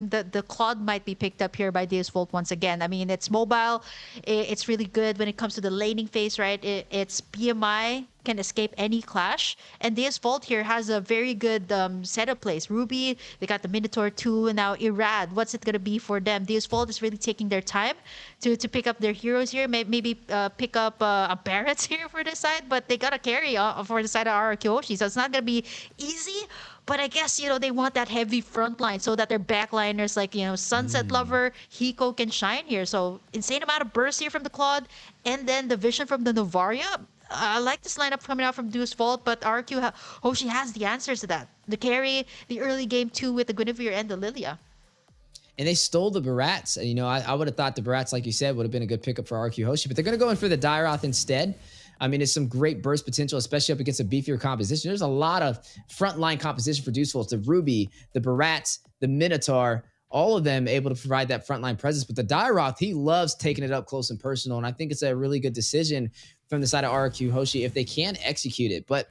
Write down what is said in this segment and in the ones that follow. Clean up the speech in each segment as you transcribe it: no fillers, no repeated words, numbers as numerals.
the Claude might be picked up here by DEVULT once again. I mean, it's mobile. It's really good when it comes to the laning phase, right? Its PMI can escape any clash. And DEVULT here has a very good setup plays. Ruby, they got the Minotaur too, and now Irad. What's it going to be for them? DEVULT is really taking their time to pick up their heroes here. Maybe pick up a Barret's here for this side, but they got to carry for the side of RRQ HOSHI. So it's not going to be easy. But I guess, they want that heavy front line so that their backliners like, Sunset Lover, Hiko can shine here. So insane amount of burst here from the Claude. And then the vision from the Novaria. I like this lineup coming out from DEVULT, but RRQ HOSHI has the answers to that. The carry, the early game too with the Guinevere and the Lilia. And they stole the Barats. I would have thought the Barats, like you said, would have been a good pickup for RRQ HOSHI, but they're going to go in for the Dairoth instead. I mean, it's some great burst potential, especially up against a beefier composition. There's a lot of frontline composition for DEVULT. The Ruby, the Barats, the Minotaur, all of them able to provide that frontline presence. But the Dairoth, he loves taking it up close and personal. And I think it's a really good decision from the side of RRQ HOSHI if they can execute it. But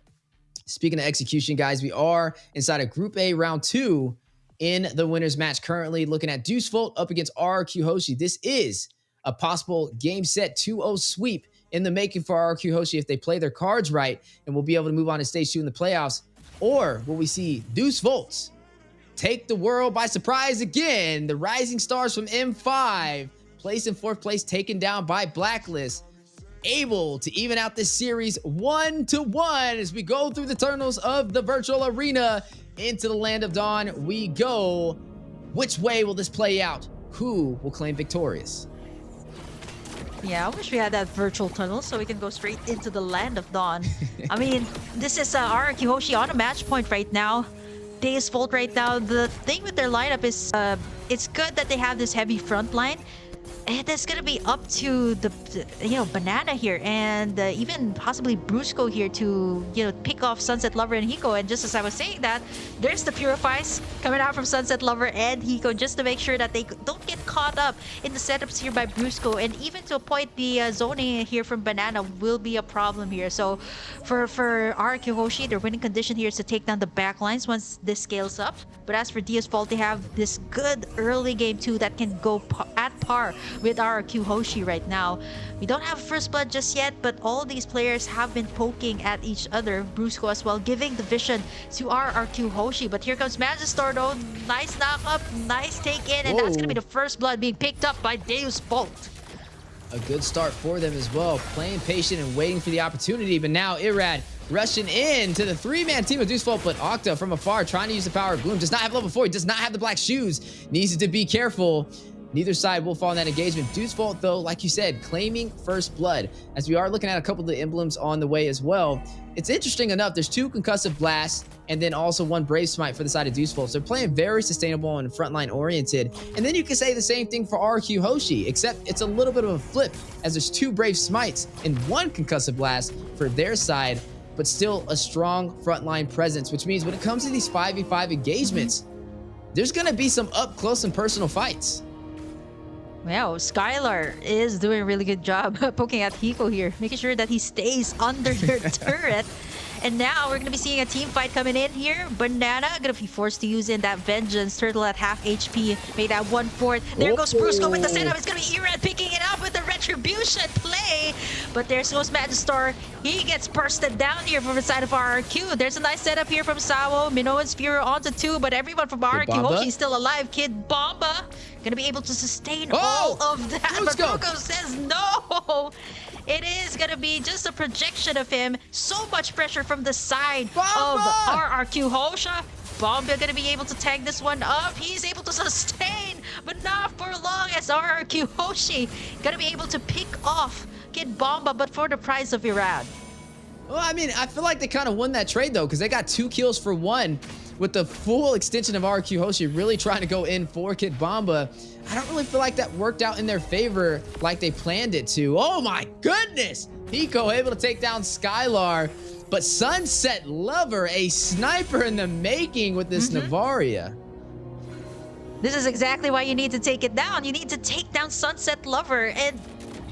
speaking of execution, guys, we are inside of Group A Round 2 in the winners match. Currently looking at DEVULT up against RRQ HOSHI. This is a possible game set 2-0 sweep in the making for RRQ HOSHI if they play their cards right, and we'll be able to move on to stage 2 in the playoffs. Or will we see DEVULT take the world by surprise again? The Rising Stars from M5, placed in 4th place, taken down by Blacklist, able to even out this series 1-1 as we go through the tunnels of the virtual arena into the land of dawn. We go. Which way will this play out? Who will claim victorious? Yeah, I wish we had that virtual tunnel so we can go straight into the land of dawn. I mean, this is RRQ HOSHI on a match point right now. DEVULT right now. The thing with their lineup is it's good that they have this heavy front line. And it's going to be up to the Banana here and even possibly Brusco here to, pick off Sunset Lover and Hiko. And just as I was saying that, there's the Purifies coming out from Sunset Lover and Hiko just to make sure that they don't get caught up in the setups here by Brusco. And even to a point, the zoning here from Banana will be a problem here. So for RRQ HOSHI, their winning condition here is to take down the back lines once this scales up. But as for DEVULT, they have this good early game too that can go at par with RRQ HOSHI right now. We don't have first blood just yet, but all these players have been poking at each other. Brusco as well, giving the vision to RRQ HOSHI. But here comes Magistar though. Nice knock up, nice take in, and that's gonna be the first blood being picked up by DEVULT. A good start for them as well, playing patient and waiting for the opportunity. But now Irad rushing in to the 3-man team of DEVULT, but Octa from afar trying to use the power of Gloom. Does not have level 4, he does not have the black shoes. Needs to be careful. Neither side will fall in that engagement. DEVULT, though, like you said, claiming first blood. As we are looking at a couple of the emblems on the way as well. It's interesting enough, there's 2 concussive blasts and then also 1 brave smite for the side of DEVULT. So they're playing very sustainable and frontline oriented. And then you can say the same thing for RRQ HOSHI, except it's a little bit of a flip as there's 2 brave smites and 1 concussive blast for their side, but still a strong frontline presence, which means when it comes to these 5v5 engagements, there's going to be some up close and personal fights. Wow, Skylar is doing a really good job poking at Hiko here, making sure that he stays under their turret. And now we're going to be seeing a team fight coming in here. Banana going to be forced to use in that Vengeance. Turtle at half HP, made that 1/4. There goes Brusco with the setup. It's going to be Irad picking it up with the Retribution play. But there's goes Magistar. He gets bursted down here from the side of RRQ. There's a nice setup here from Sawo. Minoan's Fury onto 2, but everyone from RRQ HOSHI is still alive. Kid Bomba going to be able to sustain all of that. But Brusco says no. It is going to be just a projection of him. So much pressure from the side of RRQ HOSHI. Bomba going to be able to tag this one up. He's able to sustain, but not for long as RRQ HOSHI going to be able to pick off Kid Bomba, but for the price of Irad. Well, I mean, I feel like they kind of won that trade, though, because they got 2 kills for 1 with the full extension of RRQ HOSHI really trying to go in for Kid Bomba. I don't really feel like that worked out in their favor like they planned it to. Oh my goodness! Hiko able to take down Skylar, but Sunset Lover, a sniper in the making with this Navaria. This is exactly why you need to take it down. You need to take down Sunset Lover, and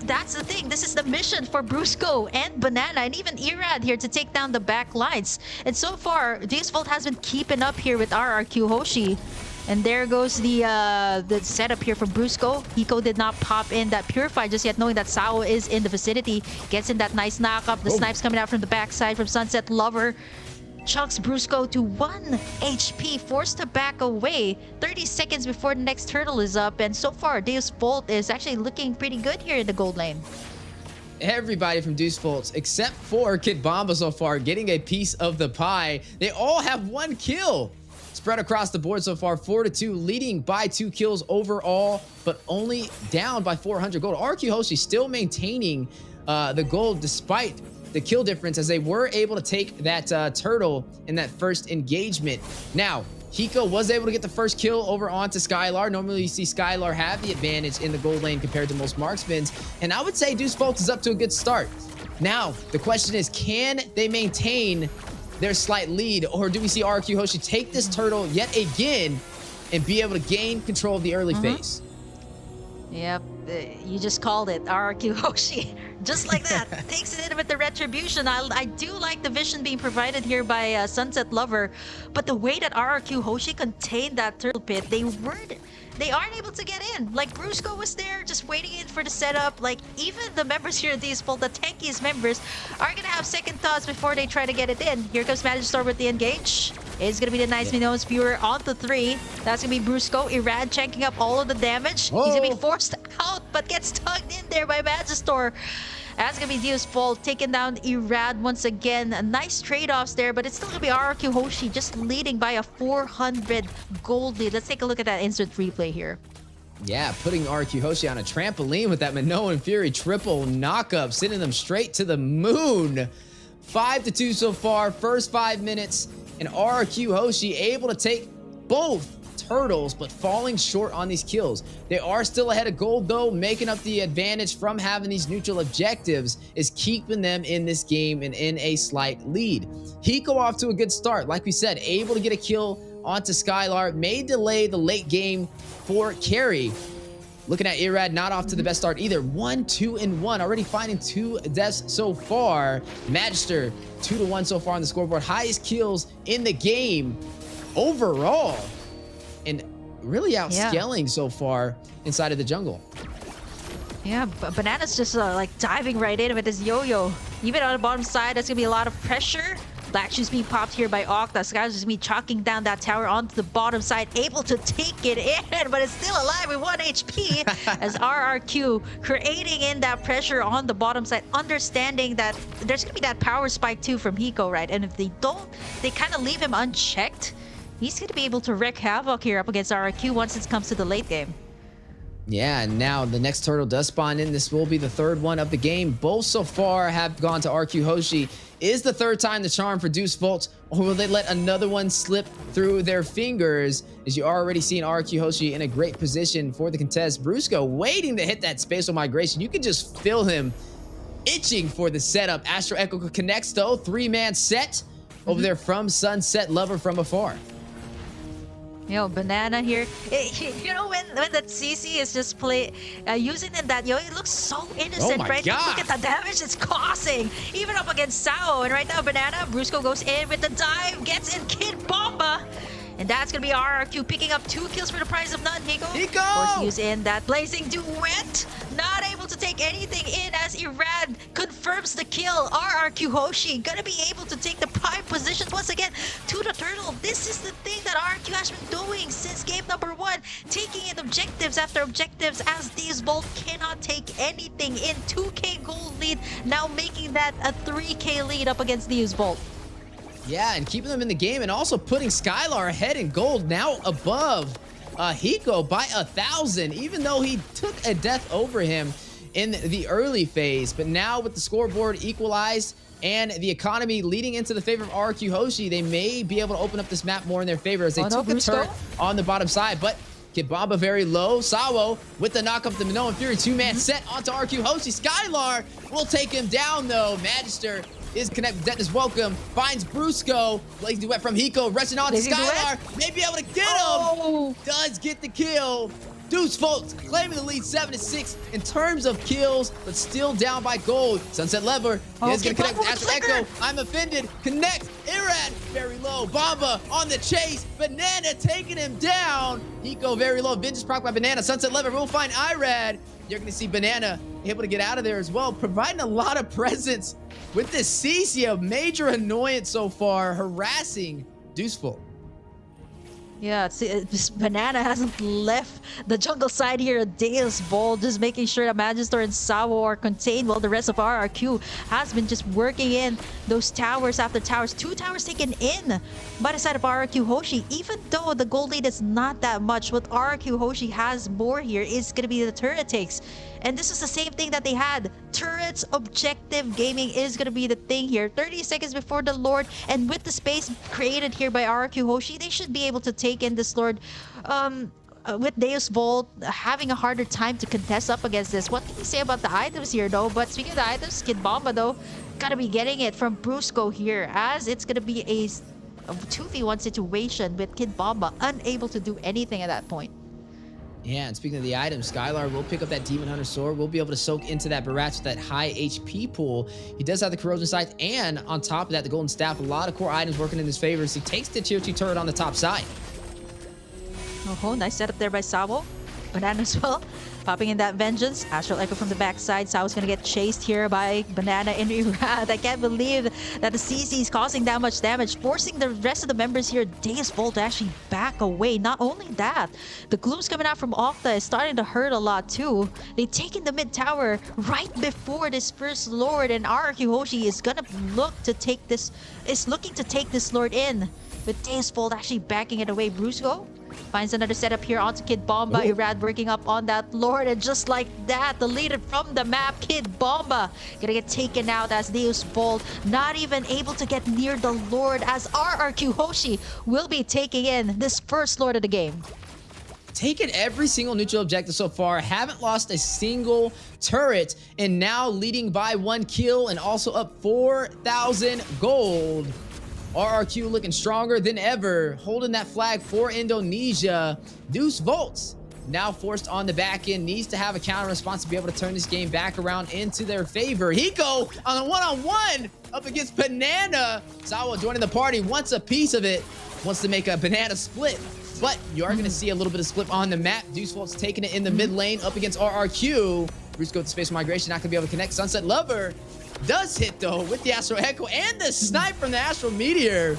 that's the thing. This is the mission for Brusco and Banana and even Irad here to take down the back lines. And so far, DEVULT has been keeping up here with RRQ HOSHI. And there goes the setup here from Brusco. Hiko did not pop in that Purify just yet, knowing that Sao is in the vicinity. Gets in that nice knock-up. The snipes coming out from the backside from Sunset Lover. Chucks Brusco to 1 HP, forced to back away 30 seconds before the next turtle is up. And so far, DEVULT is actually looking pretty good here in the gold lane. Everybody from DEVULT, except for Kid Bomba so far, getting a piece of the pie. They all have 1 kill. Spread across the board so far, 4-2, leading by 2 kills overall, but only down by 400 gold. RRQ HOSHI still maintaining the gold despite the kill difference, as they were able to take that turtle in that first engagement. Now, Hiko was able to get the first kill over onto Skylar. Normally, you see Skylar have the advantage in the gold lane compared to most marksmans, and I would say DEVULT is up to a good start. Now, the question is, can they maintain their slight lead, or do we see RRQ HOSHI take this turtle yet again and be able to gain control of the early phase? Yep, you just called it. RRQ HOSHI, just like that, takes it in with the retribution. I do like the vision being provided here by Sunset Lover, but the way that RRQ HOSHI contained that turtle pit, they aren't able to get in. Like, Brusco was there just waiting in for the setup. Like, even the members here at DEVULT, the tankiest members, are gonna have second thoughts before they try to get it in. Here comes Magister with the engage. It's gonna be the nice Minoans viewer on the 3. That's gonna be Brusco. Irad checking up all of the damage. He's gonna be forced out, but gets tugged in there by Magister. That's gonna be DEVULT taking down Irad once again. Nice trade-offs there, but it's still gonna be RRQ HOSHI just leading by a 400 gold lead. Let's take a look at that instant replay here. Yeah, putting RRQ HOSHI on a trampoline with that Minoan Fury triple knockup, sending them straight to the moon. 5-2 so far, first 5 minutes, and RRQ HOSHI able to take both turtles, but falling short on these kills. They are still ahead of gold, though. Making up the advantage from having these neutral objectives is keeping them in this game and in a slight lead. Hiko off to a good start. Like we said, able to get a kill onto Skylar. May delay the late game for carry. Looking at Irad, not off to the best start either. 1-2-1, already finding 2 deaths so far. Magister, 2-1 so far on the scoreboard. Highest kills in the game overall. And really outscaling so far inside of the jungle. Yeah, Banana's just like diving right in with his yo-yo. Even on the bottom side, that's gonna be a lot of pressure. Black Shoes being popped here by Octa. Sky's just be chalking down that tower onto the bottom side, able to take it in, but it's still alive with 1 HP as RRQ creating in that pressure on the bottom side, understanding that there's gonna be that power spike too from Hiko, right? And if they don't, they kind of leave him unchecked. He's going to be able to wreak havoc here up against RRQ once it comes to the late game. Yeah, and now the next turtle does spawn in. This will be the 3rd one of the game. Both so far have gone to RRQ HOSHI. Is the 3rd time the charm for DEVULT, or will they let another one slip through their fingers? As you already seen RRQ HOSHI in a great position for the contest. Brusco waiting to hit that spatial migration. You can just feel him itching for the setup. Astro Echo connects though. 3-man set over there from Sunset Lover from afar. Yo, Banana here. You know, when that CC is just using it that, it looks so innocent, right? God. Look at the damage it's causing, even up against Sao. And right now, Banana, Brusco goes in with the dive, gets in Kid Bomba. And that's going to be RRQ picking up 2 kills for the price of none. Hiko! Force use in that blazing duet. Not able to take anything in as Irad confirms the kill. RRQ HOSHI going to be able to take the prime position once again to the turtle. This is the thing that RRQ has been doing since game number 1. Taking in objectives after objectives as DEVULT cannot take anything in. 2k gold lead, now making that a 3k lead up against DEVULT. Yeah, and keeping them in the game, and also putting Skylar ahead in gold, now above Hiko by 1,000, even though he took a death over him in the early phase. But now with the scoreboard equalized and the economy leading into the favor of RRQ HOSHI, they may be able to open up this map more in their favor as they took a turn on the bottom side. But Kid Bomba very low. Sawo with the knock up the Minoan Fury 2-man set onto RRQ HOSHI. Skylar will take him down though. Magister is connect. Death is welcome. Finds Brusco. Blazing duet from Hiko. Rushing on to Skylar. May be able to get him. Does get the kill. DEVULT claiming the lead 7-6 in terms of kills, but still down by gold. Sunset Lever is going to connect with Astro Echo. I'm offended. Connect. Irad very low. Bomba on the chase. Banana taking him down. Hiko very low. Vengeance proc by Banana. Sunset Lever will find Irad. You're going to see Banana able to get out of there as well, providing a lot of presence with this CC, a major annoyance so far, harassing DEVULT. Yeah, this Banana hasn't left the jungle side here at DEVULT, just making sure that Magister and Sawo are contained while the rest of RRQ has been just working in those towers after towers. 2 towers taken in by the side of RRQ HOSHI. Even though the gold lead is not that much, what RRQ HOSHI has more here is going to be the turret takes. And this is the same thing that they had. Turrets, objective gaming is going to be the thing here. 30 seconds before the Lord, and with the space created here by RRQ HOSHI, they should be able to take in this Lord. With DEVULT having a harder time to contest up against this. What can you say about the items here, though? But speaking of the items, Kid Bomba, though, gotta be getting it from Brusco here, as it's gonna be a 2v1 situation with Kid Bomba unable to do anything at that point. Yeah, and speaking of the items, Skylar will pick up that Demon Hunter Sword. We'll be able to soak into that Barats with that high HP pool. He does have the Corrosion Sight, and on top of that, the Golden Staff. A lot of core items working in his favor as he takes the tier 2 turret on the top side. Oh, nice setup there by Sawo. Banana as well. Popping in that Vengeance. Astral Echo from the backside. Sawo's gonna get chased here by Banana and Irad. I can't believe that the CC is causing that much damage, forcing the rest of the members here, DEVULT, to actually back away. Not only that, the glooms coming out from Octa is starting to hurt a lot too. They take in the mid tower right before this first Lord, and RRQ HOSHI is gonna looking to take this Lord in, with DEVULT actually backing it away. Brusco finds another setup here onto Kid Bomba. Irad working up on that Lord, and just like that, deleted from the map. Kid Bomba gonna get taken out as DEVULT not even able to get near the Lord, as RRQ HOSHI will be taking in this first Lord of the game. Taken every single neutral objective so far, haven't lost a single turret, and now leading by 1 kill and also up 4,000 gold. RRQ looking stronger than ever, holding that flag for Indonesia. DEVULT now forced on the back end, needs to have a counter response to be able to turn this game back around into their favor. Hiko on a one-on-one up against Banana. Sawa joining the party, wants a piece of it, wants to make a Banana split. But you are going to see a little bit of split on the map. DEVULT's taking it in the mid lane up against RRQ. Brusco with the space migration, not going to be able to connect. Sunset Lover does hit, though, with the Astro Echo and the snipe from the Astro Meteor.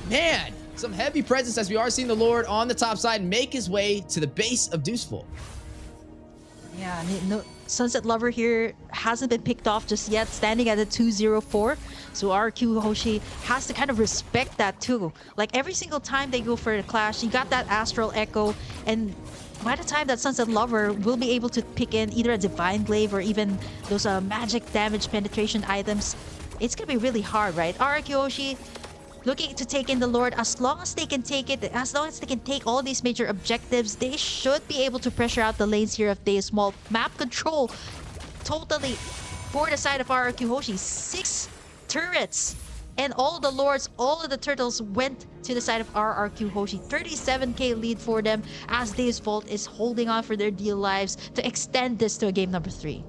Man, some heavy presence as we are seeing the Lord on the top side make his way to the base of DEVULT. Yeah, no, Sunset Lover here hasn't been picked off just yet, standing at a 204. So RRQ HOSHI has to kind of respect that too. Like every single time they go for a clash, you got that Astral Echo, and by the time that Sunset Lover will be able to pick in either a Divine Glaive or even those magic damage penetration items, it's gonna be really hard, right? RRQ HOSHI looking to take in the Lord. As long as they can take it, as long as they can take all these major objectives, they should be able to pressure out the lanes here of DEVULT. Map control totally for the side of RRQ HOSHI. 6 turrets, and all the Lords, all of the turtles went to the side of RRQ HOSHI. 37k lead for them, as DEVULT is holding on for their dear lives to extend this to a game number 3.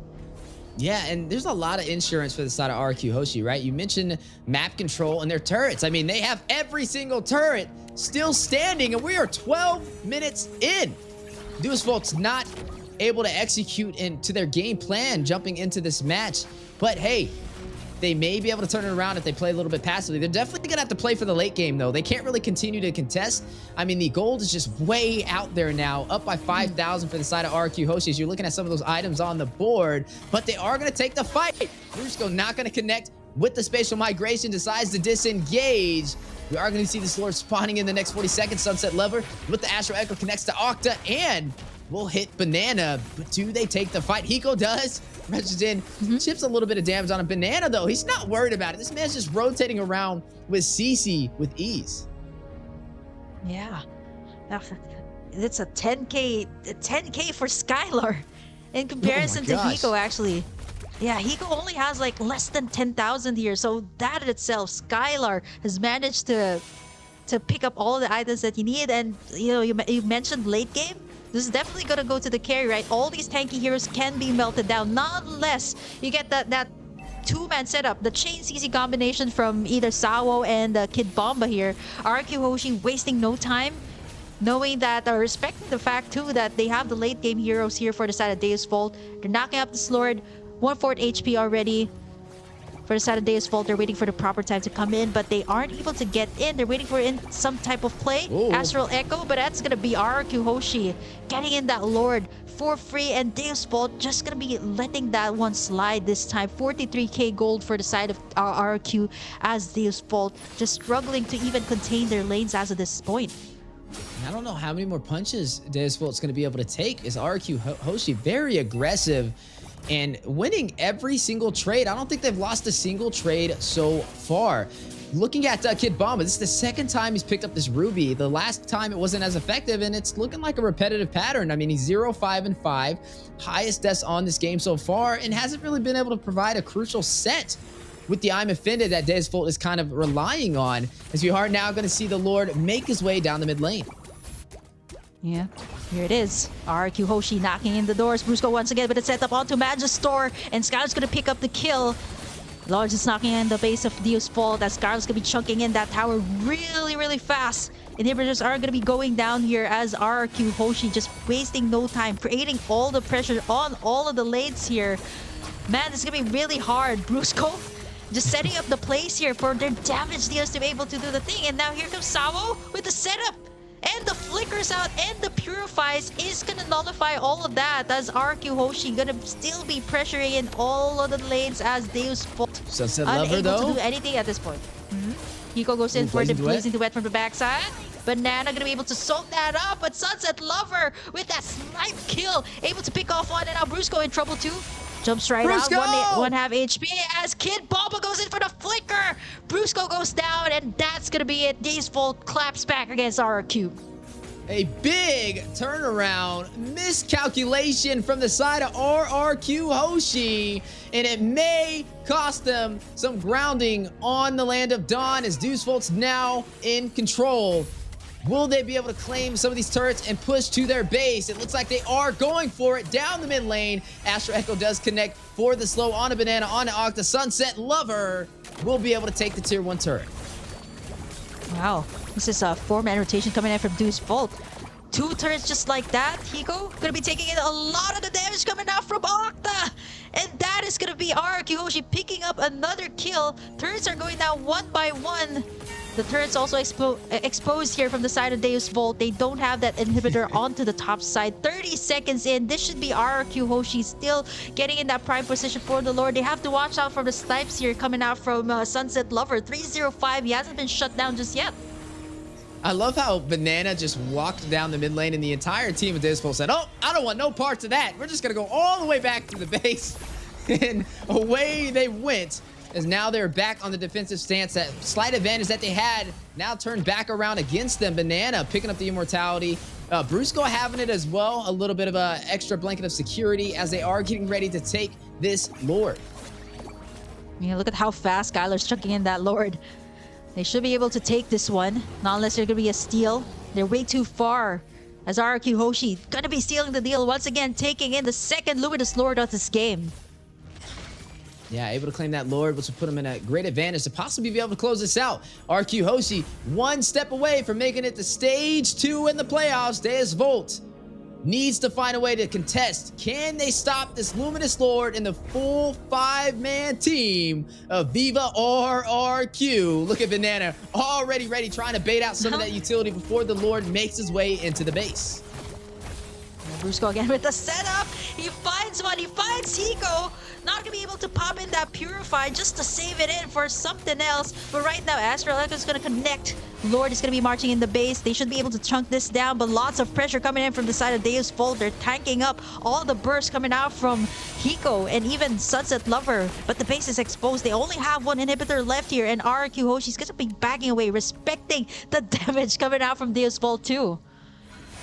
Yeah, and there's a lot of insurance for the side of RRQ HOSHI, right? You mentioned map control and their turrets. I mean, they have every single turret still standing, and we are 12 minutes in. DEVULT's not able to execute into their game plan jumping into this match, but hey, they may be able to turn it around if they play a little bit passively. They're definitely gonna have to play for the late game, though. They can't really continue to contest. I mean, the gold is just way out there now, up by 5,000 for the side of RRQ HOSHI. You're looking at some of those items on the board, but they are gonna take the fight. Brusco not gonna connect with the spatial migration, decides to disengage. We are gonna see this Lord spawning in the next 40 seconds. Sunset Lover with the Astro Echo connects to Octa, and will hit Banana, but do they take the fight? Hiko does. Rushes in, chips a little bit of damage on a Banana, though. He's not worried about it. This man's just rotating around with CC with ease. Yeah. It's a 10k for Skylar in comparison to Hiko, actually. Yeah, Hiko only has like less than 10,000 here. So that in itself, Skylar has managed to pick up all the items that you need. And you know, you mentioned late game. This is definitely gonna go to the carry, right? All these tanky heroes can be melted down, not unless you get that two-man setup, the chain CC combination from either Sawo and Kid Bomba here. RRQ Hoshi wasting no time, knowing that, respecting the fact too that they have the late game heroes here for the side of Deus Vault. They're knocking up this Lord, 1/4 HP already. For the side of Deus Vault, they're waiting for the proper time to come in, but they aren't able to get in. They're waiting for some type of play. Ooh. Astral Echo, but that's gonna be RRQ Hoshi getting in that Lord for free, and Deus Vault just gonna be letting that one slide this time. 43k gold for the side of RRQ, as Deus Vault just struggling to even contain their lanes as of this point. I don't know how many more punches Deus Volt's going to be able to take. Is RRQ Hoshi very aggressive and winning every single trade? I don't think they've lost a single trade so far. Looking at Kid Bomba, this is the second time he's picked up this Ruby. The last time it wasn't as effective, and it's looking like a repetitive pattern. I mean, he's 0-5-5, highest deaths on this game so far, and hasn't really been able to provide a crucial set with the I'm Offended that Deus Vault is kind of relying on, as we are now going to see the Lord make his way down the mid lane. Yeah, here it is. RRQ Hoshi knocking in the doors. Brusco once again with a setup onto Magister, and Skylar's gonna pick up the kill. Lord is knocking in the base of Deus Vault, as Skylar's gonna be chunking in that tower really fast. Inhibitors are gonna be going down here, as RRQ Hoshi just wasting no time, creating all the pressure on all of the lanes here. Man, this is gonna be really hard. Brusco just setting up the place here for their damage dealers to be able to do the thing. And now here comes Sawo with the setup. And the flickers out and the purifies is gonna nullify all of that, as RRQ Hoshi gonna still be pressuring in all of the lanes as Deus Vault Sunset Lover, though, to do anything at this point. Hiko goes in for the Blazing Duet from the backside. Banana gonna be able to soak that up, but Sunset Lover with that snipe kill, able to pick off one, and now Brusco in trouble too. Jumps right Brusco! out, one half HP, as Kid Bomba goes in for the flicker. Brusco goes down, and that's gonna be it. Deus Vault claps back against RRQ. A big turnaround, miscalculation from the side of RRQ Hoshi, and it may cost them some grounding on the land of Dawn, as Deus Vault's now in control. Will they be able to claim some of these turrets and push to their base? It looks like they are going for it down the mid lane. Astro Echo does connect for the slow on a Banana, on an Octa. Sunset Lover will be able to take the tier 1 turret. Wow, this is a 4-man rotation coming in from Deus Vault. 2 turrets just like that. Hiko gonna be taking in a lot of the damage coming out from Octa. And that is gonna be RRQ Hoshi picking up another kill. Turrets are going down one by one. The turret's also exposed here from the side of Deus Vault. They don't have that inhibitor onto the top side. 30 seconds in. This should be RRQ Hoshi still getting in that prime position for the Lord. They have to watch out for the snipes here coming out from Sunset Lover. 305. He hasn't been shut down just yet. I love how Banana just walked down the mid lane, and the entire team of Deus Vault said, "Oh, I don't want no parts of that. We're just going to go all the way back to the base." And away they went, as now they're back on the defensive stance. That slight advantage that they had now turned back around against them. Banana picking up the immortality. Brusco having it as well. A little bit of a extra blanket of security as they are getting ready to take this Lord. Yeah, look at how fast Skylar's chunking in that Lord. They should be able to take this one, not unless they're going to be a steal. They're way too far, as RRQ Hoshi going to be stealing the deal once again, taking in the second Luminous Lord of this game. Yeah, able to claim that Lord, which will put him in a great advantage to possibly be able to close this out. RQ Hoshi, one step away from making it to stage 2 in the playoffs. Deus Vault needs to find a way to contest. Can they stop this Luminous Lord in the full 5-man team of Viva RRQ? Look at Banana already ready, trying to bait out some of that utility before the Lord makes his way into the base. Brusco again with the setup. He finds one. He finds Hiko. Not gonna be able to pop in that Purify just to save it in for something else. But right now, Astral Echo is gonna connect. Lord is gonna be marching in the base. They should be able to chunk this down, but lots of pressure coming in from the side of Deus Vault. They're tanking up all the bursts coming out from Hiko and even Sunset Lover. But the base is exposed. They only have one inhibitor left here, and RRQ Hoshi's gonna be backing away, respecting the damage coming out from Deus Vault too.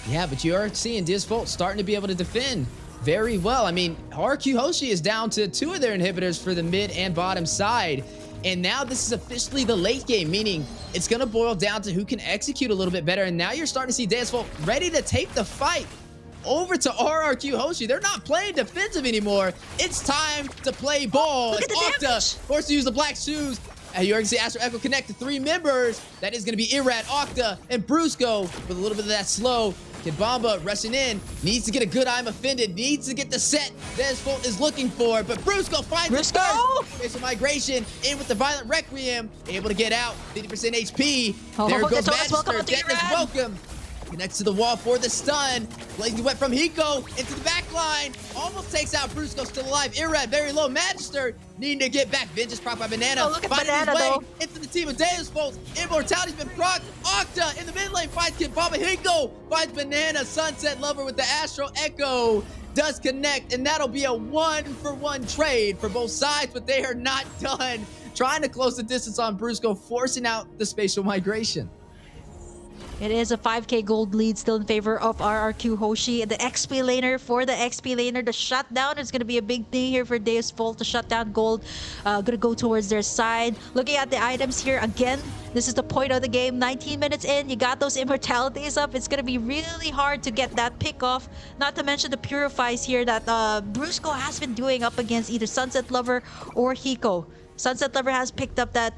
Yeah, but you are seeing Deus Vault starting to be able to defend very well. I mean, RRQ HOSHI is down to 2 of their inhibitors for the mid and bottom side. And now this is officially the late game, meaning it's going to boil down to who can execute a little bit better. And now you're starting to see DEVULT ready to take the fight over to RRQ HOSHI. They're not playing defensive anymore. It's time to play ball. Look at the Octa damage. forced to use the black shoes. You already see Astro Echo connect to 3 members. That is going to be Irad, Octa, and Brusco with a little bit of that slow. Kidbamba rushing in, needs to get a good I'm offended, needs to get the set DEVULT is looking for, but Brusco finds it first. Facial migration in with the Violent Requiem, able to get out, 50% HP. There goes Magister, Detonus welcome. Connects to the wall for the stun. Blazing wet from Hiko into the back line. Almost takes out Brusco, still alive. Irad, very low. Magister needing to get back. Vengeance proc by Banana. Oh, look at finding Banana, his way though. into the team of DEVULT. Immortality's been proc. Octa in the mid lane finds Kidbamba. Hiko finds Banana. Sunset Lover with the Astro Echo does connect, and that'll be a 1-for-1 trade for both sides, but they are not done. Trying to close the distance on Brusco, forcing out the spatial migration. It is a 5k gold lead still in favor of RRQ HOSHI. The XP laner for the XP laner. The shutdown is going to be a big thing here for DEVULT. The shutdown gold going to go towards their side. Looking at the items here again, this is the point of the game. 19 minutes in, you got those immortalities up. It's going to be really hard to get that pick off. Not to mention the purifies here that Brusco has been doing up against either Sunset Lover or Hiko. Sunset Lover has picked up that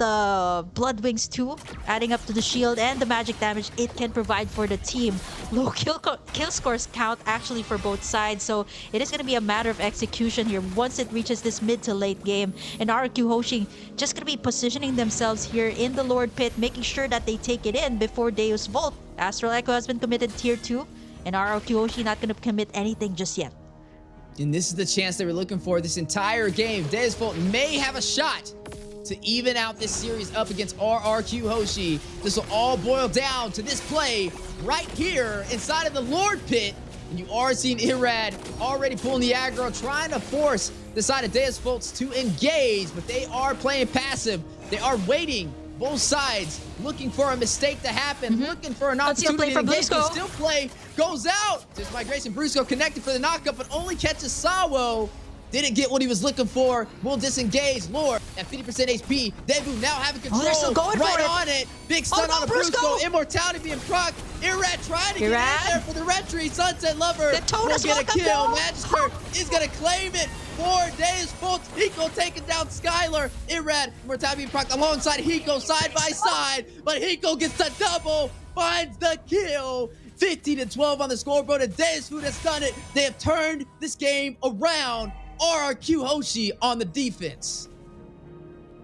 Blood Wings too, adding up to the shield and the magic damage it can provide for the team. Low kill scores count actually for both sides, so it is going to be a matter of execution here once it reaches this mid to late game. And RRQ HOSHI just going to be positioning themselves here in the Lord Pit, making sure that they take it in before DEVULT. Astral Echo has been committed tier 2, and RRQ HOSHI not going to commit anything just yet. And this is the chance they were looking for this entire game. DEVULT may have a shot to even out this series up against RRQ HOSHI. This will all boil down to this play right here inside of the Lord Pit. And you are seeing Irad already pulling the aggro, trying to force the side of DEVULT to engage, but they are playing passive. They are waiting, both sides, looking for a mistake to happen, looking for an opportunity to engage, but still play goes out. Just migration, Brusco connected for the knockup, but only catches Sawo. Didn't get what he was looking for. Will disengage. Lord at 50% HP. Devu now having control. They're still going right for it. on it. Big stun on the Brusco. Immortality being proc. Irad trying to get in there for the retreat. Sunset Lover will get a kill. Magister is going to claim it for DEVULT. Hiko taking down Skylar. Irad, Immortality being proc alongside Hiko side by side. But Hiko gets the double. Finds the kill. 15-12 on the scoreboard, and DEVULT has done it. They have turned this game around. RRQ HOSHI on the defense.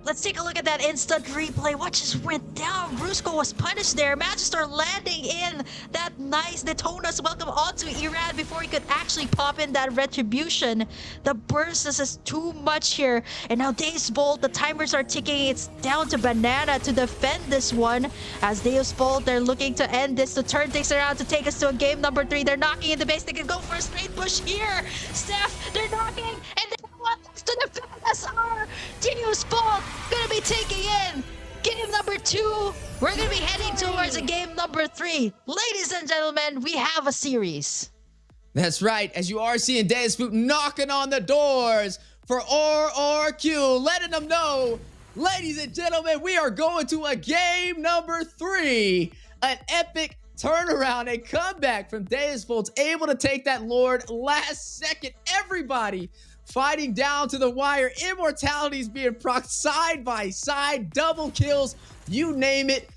Let's take a look at that instant replay. What just went down? Brusco was punished there. Magister landing in that nice Detona's welcome onto Irad before he could actually pop in that retribution. The burst is too much here. And now DEVULT, the timers are ticking. It's down to Banana to defend this one. As DEVULT, they're looking to end this. The turn takes around to take us to a game number 3. They're knocking in the base. They can go for a straight push here. Steph, they're knocking, and they want to defend SR. DEVULT gonna be taking in game number 2. We're gonna be heading towards a game number 3. Ladies and gentlemen, we have a series. That's right, as you are seeing DEVULT knocking on the doors for RRQ, letting them know, ladies and gentlemen, we are going to a game number 3. An epic turnaround, a comeback from DEVULT, able to take that Lord last second. Everybody fighting down to the wire. Immortalities being proc side by side. Double kills. You name it.